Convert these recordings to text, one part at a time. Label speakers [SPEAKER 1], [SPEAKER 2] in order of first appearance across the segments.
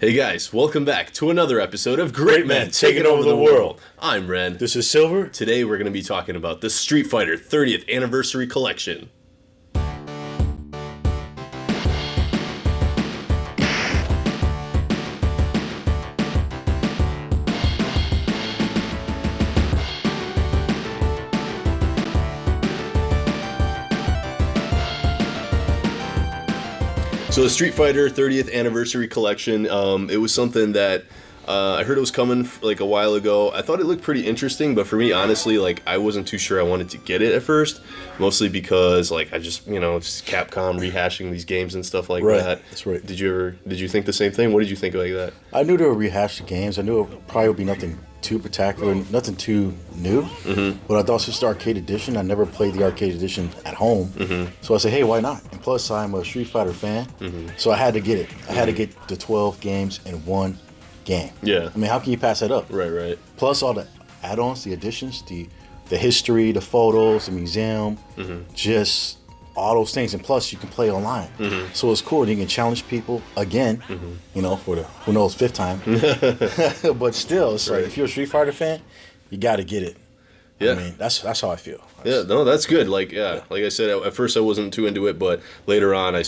[SPEAKER 1] Hey guys, welcome back to another episode of Great Men Taking Over the World. I'm Ren.
[SPEAKER 2] This is Silver.
[SPEAKER 1] Today we're going to be talking about the Street Fighter 30th Anniversary Collection. So the Street Fighter 30th Anniversary Collection, it was something that I heard it was coming like a while ago. I thought it looked pretty interesting, but for me, honestly, like I wasn't too sure I wanted to get it at first, mostly because like I just, just Capcom rehashing these games and stuff like that.
[SPEAKER 2] That's right.
[SPEAKER 1] Did you think the same thing? What did you think like that?
[SPEAKER 2] I knew they would rehash the games. I knew it probably would be nothing too spectacular, nothing too new. Mm-hmm. But I thought since the arcade edition, I never played the arcade edition at home. Mm-hmm. So I said, hey, why not? And plus, I'm a Street Fighter fan, so I had to get it. I had to get the 12 games in one game.
[SPEAKER 1] Yeah.
[SPEAKER 2] I mean, how can you pass that up?
[SPEAKER 1] Right.
[SPEAKER 2] Plus all the add-ons, the additions, the history, the photos, the museum, just all those things. And plus, you can play online. Mm-hmm. So it's cool. You can challenge people again, for the, who knows, fifth time. But still, it's like, if you're a Street Fighter fan, you got to get it.
[SPEAKER 1] Yeah.
[SPEAKER 2] I mean, that's how I feel.
[SPEAKER 1] Yeah, no, that's good. Like I said, at first I wasn't too into it, but later on, it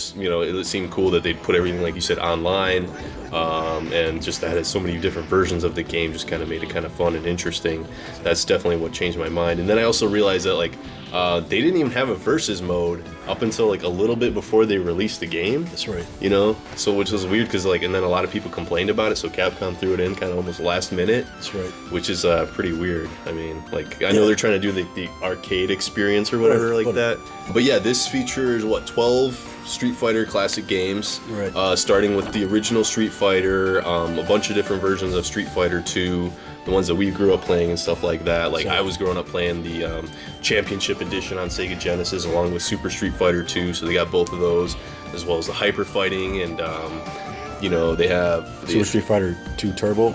[SPEAKER 1] seemed cool that they'd put everything, like you said, online, and just that had so many different versions of the game, just kind of made it kind of fun and interesting. That's definitely what changed my mind. And then I also realized that they didn't even have a versus mode up until like a little bit before they released the game.
[SPEAKER 2] That's right.
[SPEAKER 1] So which was weird because and then a lot of people complained about it, so Capcom threw it in kind of almost last minute.
[SPEAKER 2] That's right.
[SPEAKER 1] Which is pretty weird. I mean, I know they're trying to do the arcade experience or whatever that. But yeah, this features 12 Street Fighter classic games,
[SPEAKER 2] right.
[SPEAKER 1] Starting with the original Street Fighter, a bunch of different versions of Street Fighter 2, the ones that we grew up playing and stuff like that. I was growing up playing the Championship Edition on Sega Genesis along with Super Street Fighter 2, so they got both of those, as well as the Hyper Fighting, and they have
[SPEAKER 2] Super Street Fighter 2 Turbo.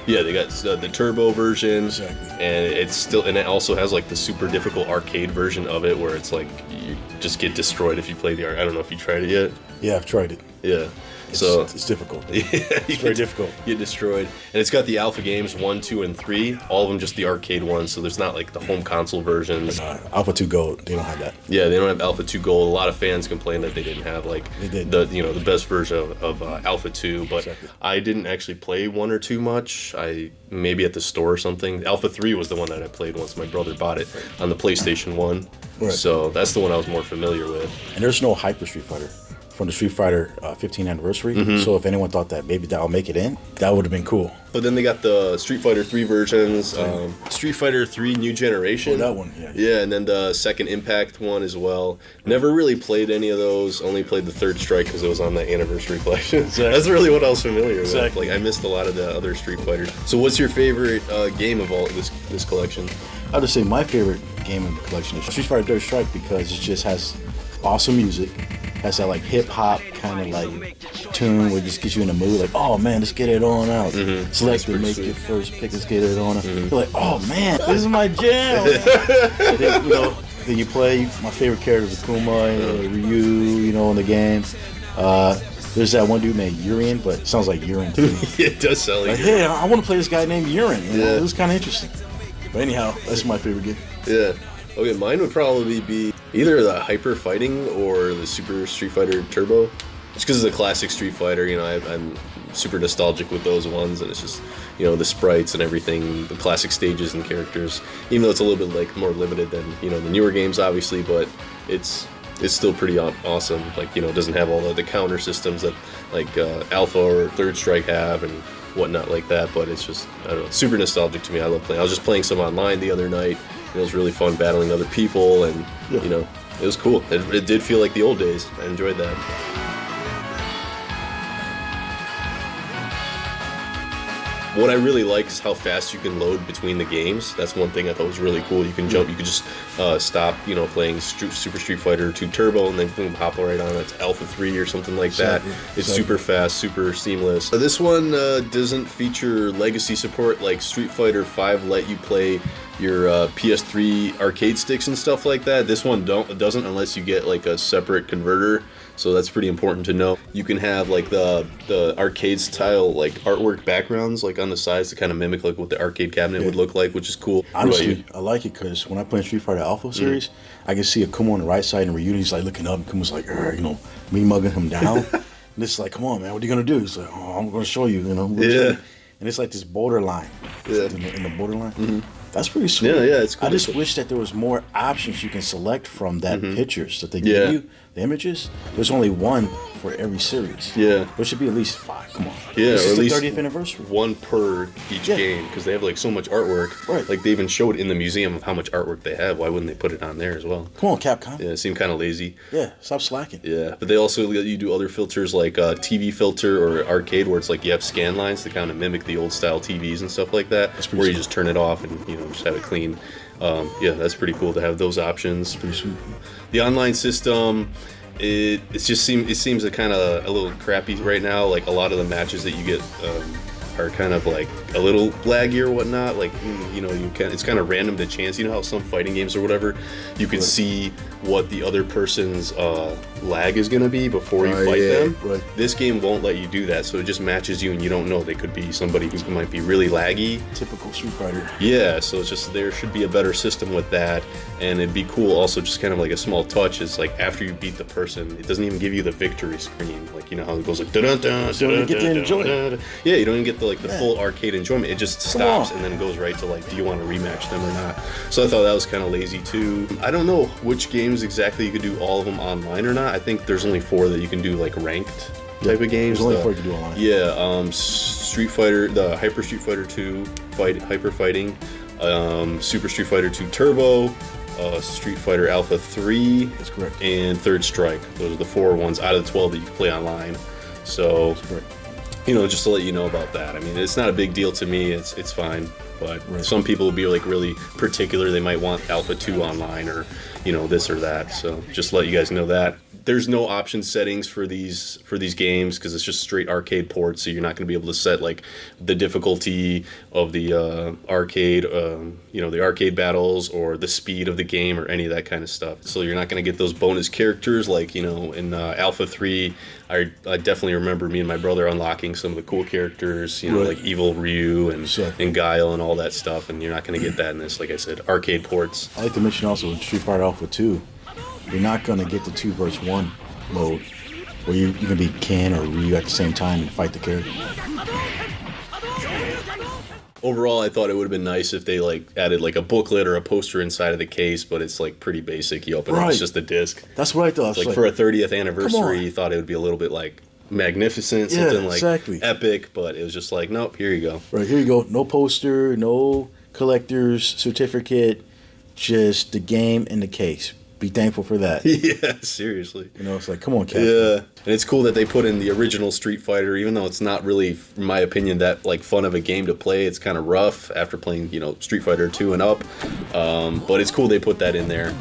[SPEAKER 1] Yeah, they got the turbo version,
[SPEAKER 2] exactly.
[SPEAKER 1] And it also has like the super difficult arcade version of it, where it's like you just get destroyed if you play the. I don't know if you tried it yet.
[SPEAKER 2] Yeah, I've tried it.
[SPEAKER 1] Yeah,
[SPEAKER 2] it's difficult.
[SPEAKER 1] Yeah,
[SPEAKER 2] it's very difficult.
[SPEAKER 1] You get destroyed, and it's got the alpha games 1, 2, and 3. All of them just the arcade ones, so there's not like the home console versions.
[SPEAKER 2] Alpha 2 Gold, they don't have that.
[SPEAKER 1] Yeah, they don't have Alpha 2 Gold. A lot of fans complained that they didn't have the best version of Alpha 2, but exactly. I didn't actually play 1 or 2 much. I maybe at the store or something. Alpha 3 was the one that I played once. My brother bought it on the PlayStation 1, so that's the one I was more familiar with.
[SPEAKER 2] And there's no Hyper Street Fighter from the Street Fighter 15th anniversary. So if anyone thought that maybe that'll make it in, that would have been cool.
[SPEAKER 1] But then they got the Street Fighter 3 versions, Street Fighter 3 New Generation.
[SPEAKER 2] Oh, that one, yeah.
[SPEAKER 1] Yeah, and then the second Impact one as well. Never really played any of those. Only played the Third Strike because it was on the Anniversary Collection. Exactly. That's really what I was familiar with.
[SPEAKER 2] Exactly.
[SPEAKER 1] I missed a lot of the other Street Fighters. So what's your favorite game of all this collection?
[SPEAKER 2] I'll just say my favorite game in the collection is Street Fighter Third Strike because it just has awesome music. Has that hip hop kind of tune where it just gets you in the mood, like, oh man, let's get it on out. Select and make your first pick, let's get it on out. You're like, oh man, this is my jam. Then you play my favorite characters, Akuma, Ryu, in the game. There's that one dude named Urien, but it sounds like urine too.
[SPEAKER 1] It does sound like
[SPEAKER 2] hey, I want to play this guy named Urien. It was kind of interesting. But anyhow, that's my favorite game.
[SPEAKER 1] Yeah. Okay, mine would probably be either the Hyper Fighting or the Super Street Fighter Turbo. Just because of the classic Street Fighter, I'm super nostalgic with those ones, and it's just, the sprites and everything, the classic stages and characters. Even though it's a little bit more limited than the newer games, obviously, but it's still pretty awesome. It doesn't have all the counter systems that Alpha or Third Strike have and whatnot like that. But it's just, I don't know, super nostalgic to me. I love playing. I was just playing some online the other night. It was really fun battling other people, and it was cool. It did feel like the old days. I enjoyed that. What I really like is how fast you can load between the games. That's one thing I thought was really cool. You can jump. You could just stop, playing Super Street Fighter 2 Turbo, and then boom, hop right on it to Alpha 3 or something like that. It's super fast, super seamless. This one doesn't feature legacy support like Street Fighter 5 let you play your PS3 arcade sticks and stuff like that. This one doesn't unless you get a separate converter So that's pretty important to know. You can have like the arcade style like artwork backgrounds like on the sides to kind of mimic like what the arcade cabinet would look like, which is cool.
[SPEAKER 2] Honestly, I like it because when I play Street Fighter Alpha series, I can see Akuma on the right side and Ryuji's like looking up, and Akuma's like, you know, me mugging him down. And it's like, come on, man, what are you gonna do? He's like, oh, I'm gonna show you, you know.
[SPEAKER 1] Yeah.
[SPEAKER 2] And it's like this borderline.
[SPEAKER 1] Yeah.
[SPEAKER 2] In the borderline. That's pretty sweet.
[SPEAKER 1] Yeah, it's cool.
[SPEAKER 2] I just wish that there was more options you can select from that pictures that they give you, the images. There's only one for every series.
[SPEAKER 1] Yeah.
[SPEAKER 2] There should be at least 5. Come on.
[SPEAKER 1] Yeah,
[SPEAKER 2] this
[SPEAKER 1] or
[SPEAKER 2] is
[SPEAKER 1] at
[SPEAKER 2] the
[SPEAKER 1] least
[SPEAKER 2] 30th anniversary.
[SPEAKER 1] one per each game because they have like so much artwork.
[SPEAKER 2] Right.
[SPEAKER 1] Like they even showed in the museum of how much artwork they have. Why wouldn't they put it on there as well?
[SPEAKER 2] Come on, Capcom.
[SPEAKER 1] Yeah, it seemed kind of lazy.
[SPEAKER 2] Yeah, stop slacking.
[SPEAKER 1] Yeah, but they also let you do other filters like TV filter or arcade where it's like you have scan lines to kind of mimic the old style TVs and stuff like that.
[SPEAKER 2] That's pretty
[SPEAKER 1] where you
[SPEAKER 2] smart.
[SPEAKER 1] just turn it off and just have it clean. Yeah, that's pretty cool to have those options.
[SPEAKER 2] Pretty sweet.
[SPEAKER 1] The online system, it seems kind of a little crappy right now. Like a lot of the matches that you get are kind of like a little laggy or whatnot. Like it's kind of random to chance. You know how some fighting games or whatever, you can see what the other person's lag is gonna be before you fight them.
[SPEAKER 2] Right.
[SPEAKER 1] This game won't let you do that, so it just matches you and you don't know. They could be somebody who might be really laggy.
[SPEAKER 2] Typical Street Fighter.
[SPEAKER 1] Yeah, so it's just there should be a better system with that, and it'd be cool also just kind of like a small touch is like after you beat the person, it doesn't even give you the victory screen, like you know how it goes like dun-dun-dun,
[SPEAKER 2] So you get to enjoy it.
[SPEAKER 1] dun-dun-dun. Yeah, you don't even get the full arcade enjoyment. It just stops and then goes right to like, do you want to rematch them or not? So I thought that was kind of lazy too. I don't know which games exactly you could do all of them online or not. I think there's only 4 that you can do like ranked type of games.
[SPEAKER 2] There's only 4 you can do online.
[SPEAKER 1] Yeah, Street Fighter, the Hyper Street Fighter 2 Hyper Fighting, Super Street Fighter 2 Turbo, Street Fighter Alpha 3,
[SPEAKER 2] That's correct.
[SPEAKER 1] and Third Strike. Those are the 4 ones out of the 12 that you can play online. So,
[SPEAKER 2] That's correct.
[SPEAKER 1] just to let you know about that. I mean, it's not a big deal to me. It's fine. But some people will be like really particular. They might want Alpha 2 online or, this or that. So just to let you guys know that. There's no option settings for these games because it's just straight arcade ports. So you're not going to be able to set like the difficulty of the arcade, the arcade battles or the speed of the game or any of that kind of stuff. So you're not going to get those bonus characters like, in Alpha 3. I definitely remember me and my brother unlocking some of the cool characters, like Evil Ryu and Guile and all that stuff. And you're not going to get that in this, like I said, arcade ports.
[SPEAKER 2] I like to mention also in Street Fighter Alpha 2, you're not going to get the 2 versus 1 mode where you can be Ken or Ryu at the same time and fight the character.
[SPEAKER 1] Overall, I thought it would have been nice if they like added like a booklet or a poster inside of the case, but it's like pretty basic. You open it, it's just a disc.
[SPEAKER 2] That's what I thought.
[SPEAKER 1] Like for a 30th anniversary, you thought it would be a little bit like magnificent, something like epic, but it was just like, nope, here you go.
[SPEAKER 2] Right, here you go. No poster, no collector's certificate, just the game in the case. Be thankful for that.
[SPEAKER 1] Yeah, seriously.
[SPEAKER 2] It's like, come on, Captain.
[SPEAKER 1] Yeah, and it's cool that they put in the original Street Fighter, even though it's not really, in my opinion, that like fun of a game to play. It's kind of rough after playing, Street Fighter 2 and up. But it's cool they put that in there.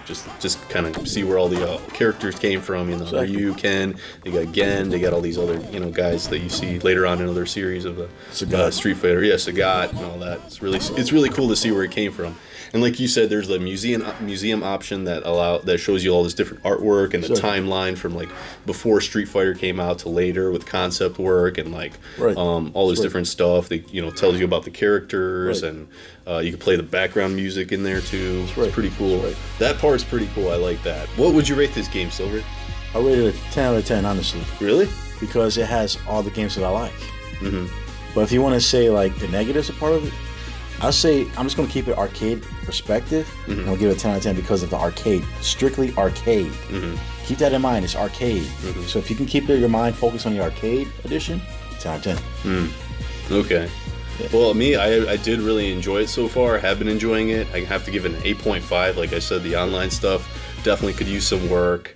[SPEAKER 1] Just kind of see where all the characters came from. Ryu, Ken, they got Gen, they got all these other guys that you see later on in other series of the Street Fighter. Yeah, Sagat and all that. It's really cool to see where it came from. And like you said, there's the museum option that shows you all this different artwork and the timeline from like before Street Fighter came out to later with concept work and like all this different stuff. They tells you about the characters and you can play the background music in there too. It's pretty cool. That part's pretty cool. I like that. What would you rate this game, Silver?
[SPEAKER 2] I rated it a 10 out of 10, honestly.
[SPEAKER 1] Really?
[SPEAKER 2] Because it has all the games that I like. But if you want to say like the negatives are part of it, I'll say I'm just going to keep it arcade perspective, and I'll give it a 10 out of 10 because of the arcade, strictly arcade. Keep that in mind, it's arcade. So if you can keep your mind focused on the arcade edition, 10 out of 10.
[SPEAKER 1] Okay. Yeah. Well, I did really enjoy it so far. I have been enjoying it. I have to give it an 8.5. Like I said, the online stuff definitely could use some work.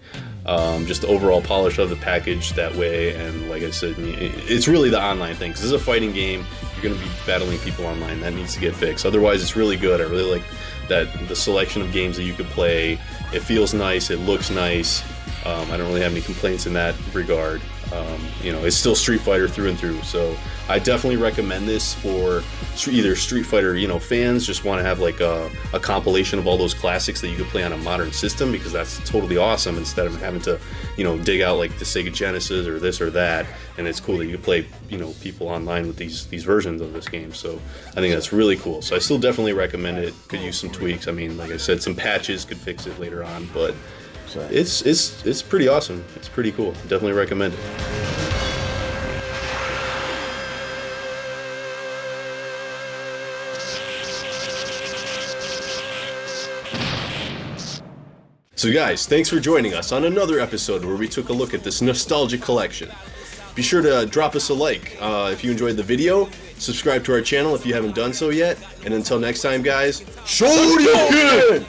[SPEAKER 1] Just the overall polish of the package that way, and like I said, it's really the online thing. Because this is a fighting game, you're going to be battling people online. That needs to get fixed. Otherwise, it's really good. I really like the selection of games that you could play. It feels nice. It looks nice. I don't really have any complaints in that regard. It's still Street Fighter through and through. So I definitely recommend this for either Street Fighter, fans just want to have like a compilation of all those classics that you could play on a modern system, because that's totally awesome instead of having to, dig out like the Sega Genesis or this or that. And it's cool that you can play, people online with these versions of this game. So I think that's really cool. So I still definitely recommend it. Could use some tweaks. I mean, like I said, some patches could fix it later on, but it's pretty awesome. It's pretty cool. Definitely recommend it. So guys, thanks for joining us on another episode where we took a look at this nostalgic collection. Be sure to drop us a like if you enjoyed the video, subscribe to our channel if you haven't done so yet, and until next time guys, Shoryuken!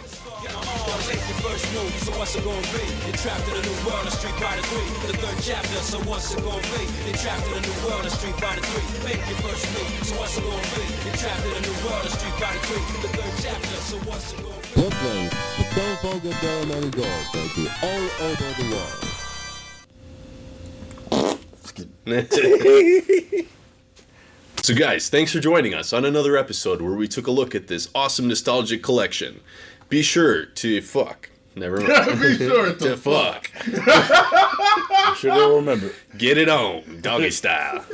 [SPEAKER 1] So what's it gonna be? You're trapped in a new world of Street Fighter 3. The third chapter, so what's it gonna be? You're trapped in a new world of Street Fighter 3. Make your first move, so what's it gonna be? You're trapped in a new world of Street Fighter 3. The third chapter, so what's it gonna be?
[SPEAKER 3] Brooklyn, but don't forget there are many doors, baby, all over the world.
[SPEAKER 1] So guys, thanks for joining us on another episode where we took a look at this awesome nostalgic collection. Be sure to fuck. Never mind.
[SPEAKER 4] Be sure to
[SPEAKER 1] fuck.
[SPEAKER 2] I'm sure they'll remember.
[SPEAKER 1] Get it on, doggy style.